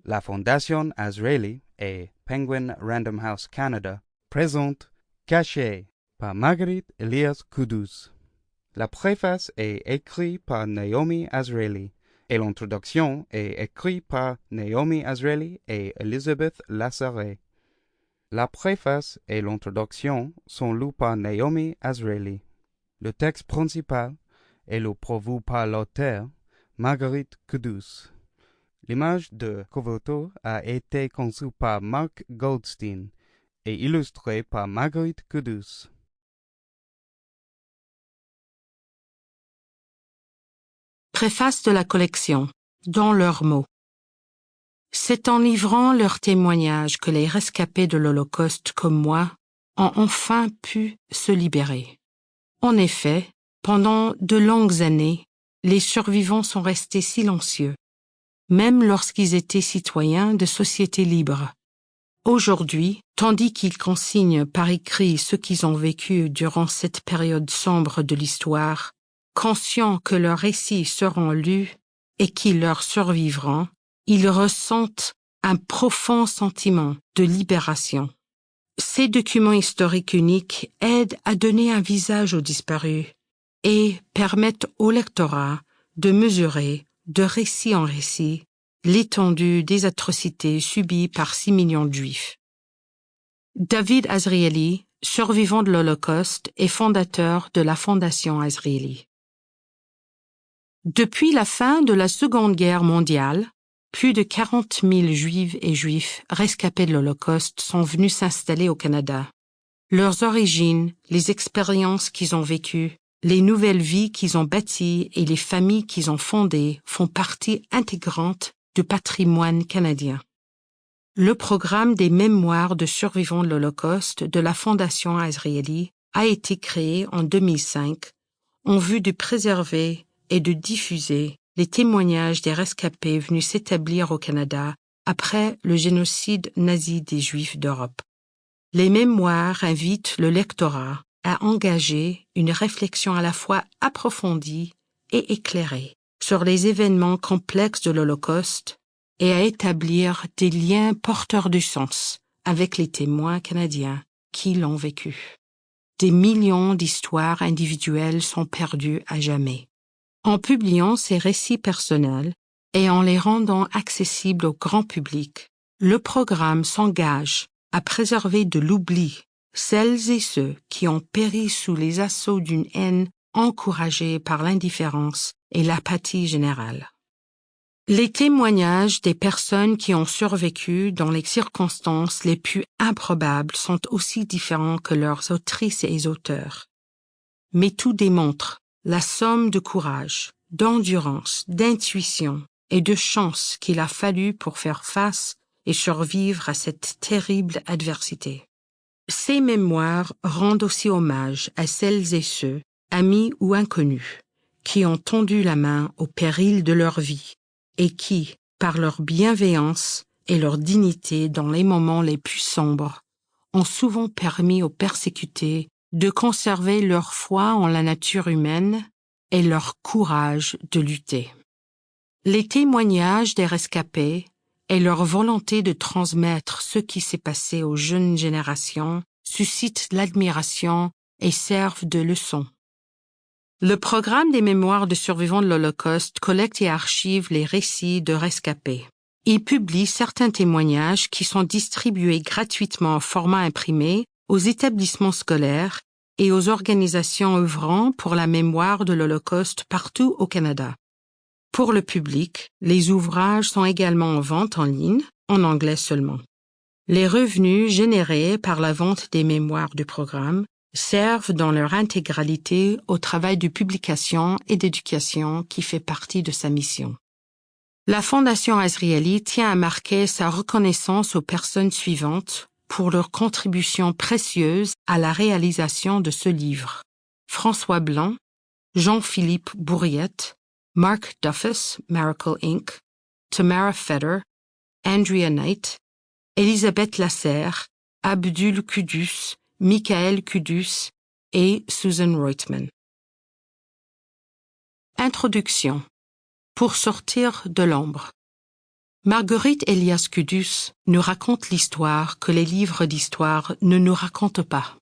La Fondation Azrieli et Penguin Random House Canada présentent Caché par Marguerite Elias Kudus. La préface est écrite par Naomi Azrieli et l'introduction est écrite par Naomi Azrieli et Elizabeth Lassaret. La préface et l'introduction sont lues par Naomi Azrieli. Le texte principal est lu pour vous par l'auteur Marguerite Kudus. L'image de couverture a été conçue par Mark Goldstein et illustrée par Marguerite Kudus. Préface de la collection, dans leurs mots. C'est en livrant leurs témoignages que les rescapés de l'Holocauste comme moi ont enfin pu se libérer. En effet, pendant de longues années, les survivants sont restés silencieux, même lorsqu'ils étaient citoyens de sociétés libres. Aujourd'hui, tandis qu'ils consignent par écrit ce qu'ils ont vécu durant cette période sombre de l'histoire, conscients que leurs récits seront lus et qu'ils leur survivront, ils ressentent un profond sentiment de libération. Ces documents historiques uniques aident à donner un visage aux disparus et permettent au lectorat de mesurer, de récit en récit, l'étendue des atrocités subies par 6 millions de Juifs. David Azrieli, survivant de l'Holocauste et fondateur de la Fondation Azrieli. Depuis la fin de la Seconde Guerre mondiale, plus de 40 000 Juives et Juifs rescapés de l'Holocauste sont venus s'installer au Canada. Leurs origines, les expériences qu'ils ont vécues, les nouvelles vies qu'ils ont bâties et les familles qu'ils ont fondées font partie intégrante du patrimoine canadien. Le programme des mémoires de survivants de l'Holocauste de la Fondation Azrieli a été créé en 2005 en vue de préserver et de diffuser les témoignages des rescapés venus s'établir au Canada après le génocide nazi des Juifs d'Europe. Les mémoires invitent le lectorat à engager une réflexion à la fois approfondie et éclairée sur les événements complexes de l'Holocauste et à établir des liens porteurs de sens avec les témoins canadiens qui l'ont vécu. Des millions d'histoires individuelles sont perdues à jamais. En publiant ces récits personnels et en les rendant accessibles au grand public, le programme s'engage à préserver de l'oubli celles et ceux qui ont péri sous les assauts d'une haine encouragée par l'indifférence et l'apathie générale. Les témoignages des personnes qui ont survécu dans les circonstances les plus improbables sont aussi différents que leurs autrices et auteurs. Mais tout démontre la somme de courage, d'endurance, d'intuition et de chance qu'il a fallu pour faire face et survivre à cette terrible adversité. Ces mémoires rendent aussi hommage à celles et ceux, amis ou inconnus, qui ont tendu la main au péril de leur vie et qui, par leur bienveillance et leur dignité dans les moments les plus sombres, ont souvent permis aux persécutés de conserver leur foi en la nature humaine et leur courage de lutter. Les témoignages des rescapés et leur volonté de transmettre ce qui s'est passé aux jeunes générations suscitent l'admiration et servent de leçon. Le programme des mémoires de survivants de l'Holocauste collecte et archive les récits de rescapés. Il publie certains témoignages qui sont distribués gratuitement en format imprimé aux établissements scolaires et aux organisations œuvrant pour la mémoire de l'Holocauste partout au Canada. Pour le public, les ouvrages sont également en vente en ligne, en anglais seulement. Les revenus générés par la vente des mémoires du programme servent dans leur intégralité au travail de publication et d'éducation qui fait partie de sa mission. La Fondation Azrieli tient à marquer sa reconnaissance aux personnes suivantes pour leur contribution précieuse à la réalisation de ce livre. François Blanc, Jean-Philippe Bourriette, Mark Duffus, Miracle Inc., Tamara Feder, Andrea Knight, Elisabeth Lasserre, Abdul Kudus, Michael Kudus et Susan Reutemann. Introduction. Pour sortir de l'ombre. Marguerite Elias-Kudus nous raconte l'histoire que les livres d'histoire ne nous racontent pas.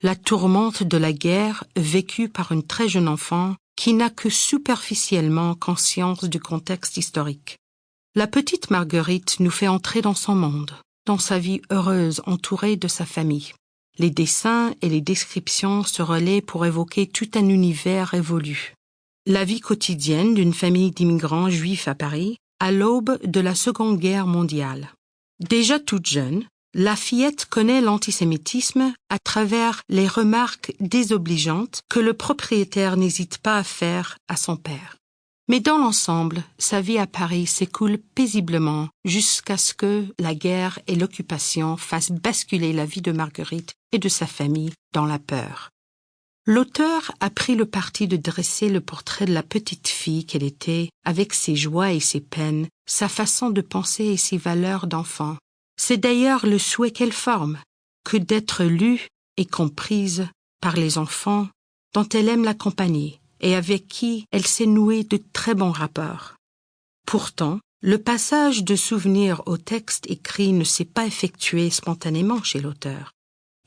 La tourmente de la guerre vécue par une très jeune enfant qui n'a que superficiellement conscience du contexte historique. La petite Marguerite nous fait entrer dans son monde, dans sa vie heureuse entourée de sa famille. Les dessins et les descriptions se relaient pour évoquer tout un univers évolu. La vie quotidienne d'une famille d'immigrants juifs à Paris à l'aube de la Seconde Guerre mondiale. Déjà toute jeune, la fillette connaît l'antisémitisme à travers les remarques désobligeantes que le propriétaire n'hésite pas à faire à son père. Mais dans l'ensemble, sa vie à Paris s'écoule paisiblement jusqu'à ce que la guerre et l'occupation fassent basculer la vie de Marguerite et de sa famille dans la peur. L'auteur a pris le parti de dresser le portrait de la petite fille qu'elle était, avec ses joies et ses peines, sa façon de penser et ses valeurs d'enfant. C'est d'ailleurs le souhait qu'elle forme, que d'être lue et comprise par les enfants dont elle aime la compagnie et avec qui elle s'est nouée de très bons rapports. Pourtant, le passage de souvenir au texte écrit ne s'est pas effectué spontanément chez l'auteur.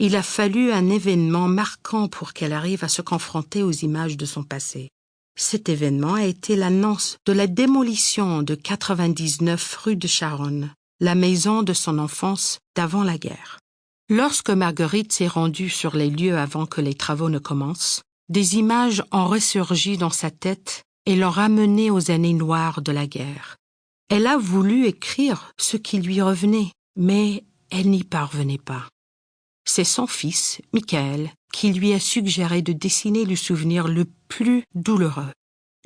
Il a fallu un événement marquant pour qu'elle arrive à se confronter aux images de son passé. Cet événement a été l'annonce de la démolition de 99 rue de Charonne, la maison de son enfance d'avant la guerre. Lorsque Marguerite s'est rendue sur les lieux avant que les travaux ne commencent, des images ont ressurgi dans sa tête et l'ont ramenée aux années noires de la guerre. Elle a voulu écrire ce qui lui revenait, mais elle n'y parvenait pas. C'est son fils, Michael, qui lui a suggéré de dessiner le souvenir le plus douloureux.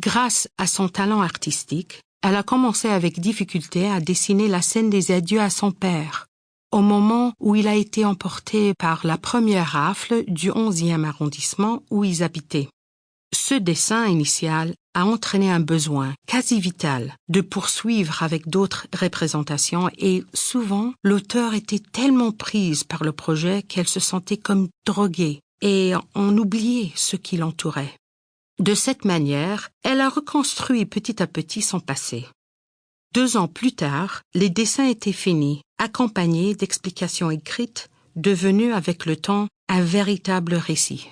Grâce à son talent artistique, elle a commencé avec difficulté à dessiner la scène des adieux à son père, au moment où il a été emporté par la première rafle du 11e arrondissement où ils habitaient. Ce dessin initial a entraîné un besoin quasi vital de poursuivre avec d'autres représentations et souvent l'auteur était tellement prise par le projet qu'elle se sentait comme droguée et en oubliait ce qui l'entourait. De cette manière, elle a reconstruit petit à petit son passé. 2 ans plus tard, les dessins étaient finis, accompagnés d'explications écrites, devenues avec le temps un véritable récit.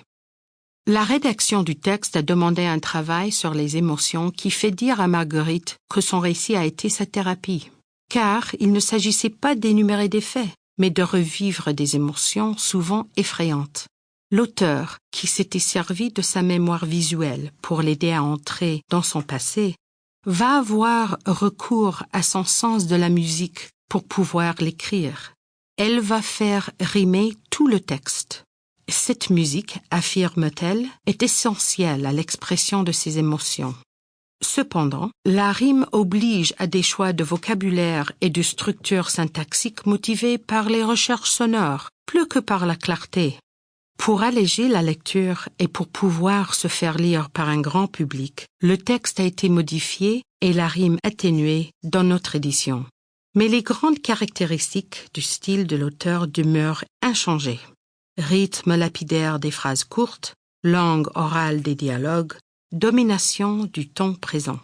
La rédaction du texte a demandé un travail sur les émotions qui fait dire à Marguerite que son récit a été sa thérapie, car il ne s'agissait pas d'énumérer des faits, mais de revivre des émotions souvent effrayantes. L'auteur, qui s'était servi de sa mémoire visuelle pour l'aider à entrer dans son passé, va avoir recours à son sens de la musique pour pouvoir l'écrire. Elle va faire rimer tout le texte. Cette musique, affirme-t-elle, est essentielle à l'expression de ses émotions. Cependant, la rime oblige à des choix de vocabulaire et de structure syntaxique motivés par les recherches sonores, plus que par la clarté. Pour alléger la lecture et pour pouvoir se faire lire par un grand public, le texte a été modifié et la rime atténuée dans notre édition. Mais les grandes caractéristiques du style de l'auteur demeurent inchangées. Rythme lapidaire des phrases courtes, langue orale des dialogues, domination du ton présent.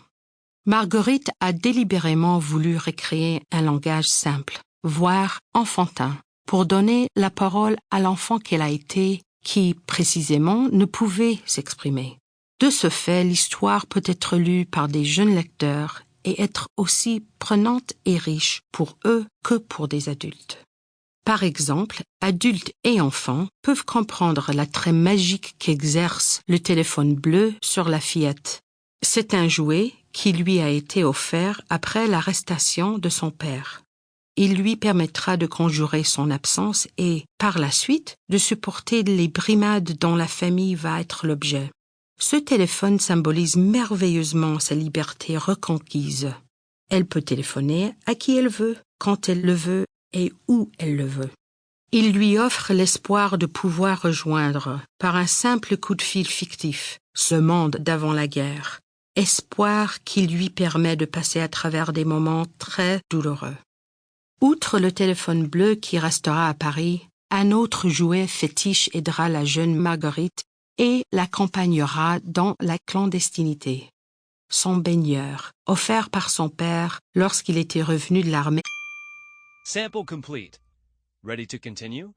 Marguerite a délibérément voulu recréer un langage simple, voire enfantin, pour donner la parole à l'enfant qu'elle a été, qui, précisément, ne pouvait s'exprimer. De ce fait, l'histoire peut être lue par des jeunes lecteurs et être aussi prenante et riche pour eux que pour des adultes. Par exemple, adultes et enfants peuvent comprendre l'attrait magique qu'exerce le téléphone bleu sur la fillette. C'est un jouet qui lui a été offert après l'arrestation de son père. Il lui permettra de conjurer son absence et, par la suite, de supporter les brimades dont la famille va être l'objet. Ce téléphone symbolise merveilleusement sa liberté reconquise. Elle peut téléphoner à qui elle veut, quand elle le veut et où elle le veut. Il lui offre l'espoir de pouvoir rejoindre, par un simple coup de fil fictif, ce monde d'avant la guerre. Espoir qui lui permet de passer à travers des moments très douloureux. Outre le téléphone bleu qui restera à Paris, un autre jouet fétiche aidera la jeune Marguerite et l'accompagnera dans la clandestinité. son baigneur, offert par son père lorsqu'il était revenu de l'armée. Sample complete. Ready to continue?